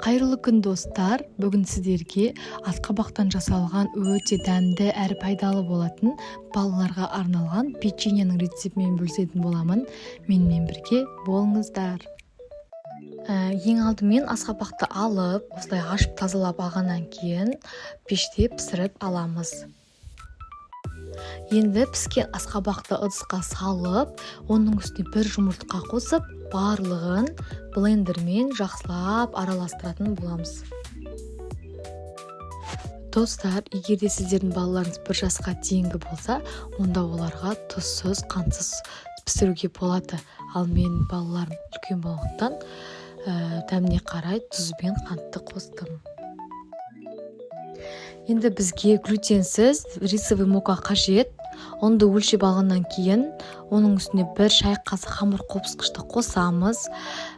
Қайырлы күн достар, бүгін сіздерге асқабақтан жасалған өте дәмді әрі пайдалы болатын балаларға арналған печеньенің рецептімен бөлісетін боламын. Менімен бірге болыңыздар. Ең алдымен асқабақты алып, осылай ашып тазалап алғаннан кейін пеште пісіріп аламыз. Енді піскен асқабақты ыдысқа салып, оның үстіне бір жұмыртқа қосып, барлығын блендермен жақсылап араластыратын боламыз. Достар, егер де сіздердің балаларыңыз 1 жасқа дейінгі болса, онда оларға тұзсыз, қантсыз пісіруге болады. Ал мен балаларым үлкен болғандықтан дәміне қарай тұз бен қантты қостым. Енді бізге глютенсіз рисовый мука қажет. Онды өлшеп алғаннан кейін, оның үстіне 1 шай қасық қамыр қопсқышты қосамыз.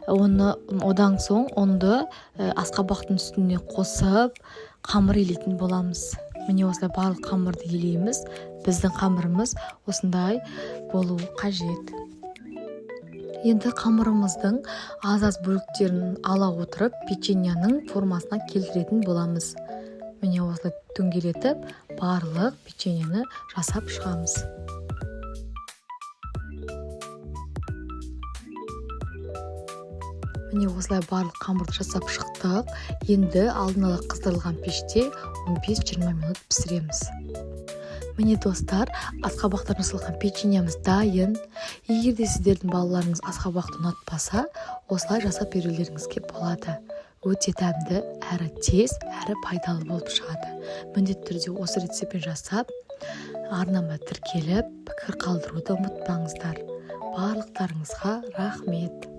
Одан соң онды асқабақтың үстіне қосып, қамыр елейтін боламыз. Міне осылай барлық қамырды елейміз. Біздің қамырымыз осындай болуы қажет. Енді қамырымыздың аз-аз бөліктерін ала отырып, печеньенің формасына келтіретін боламыз. Міне осылай дөңгелетіп, барлық печеньені жасап шығамыз. Міне осылай барлық қамырды жасап шықтық. Енді алдын ала қыздырылған пеште 15-20 минут пісіреміз. Міне достар, асқабақтан жасалған печеньеміз дайын. Егер де сіздердің балаларыңыз асқабақты ұнатпаса, осылай жасап берулеріңізге болады. Өте дәмді, әрі тез, әрі пайдалы болып шығады. Міндетті түрде осы рецептпен жасап, арнама тіркеліп, пікір қалдыруды ұмытпаңыздар. Барлықтарыңызға рахмет.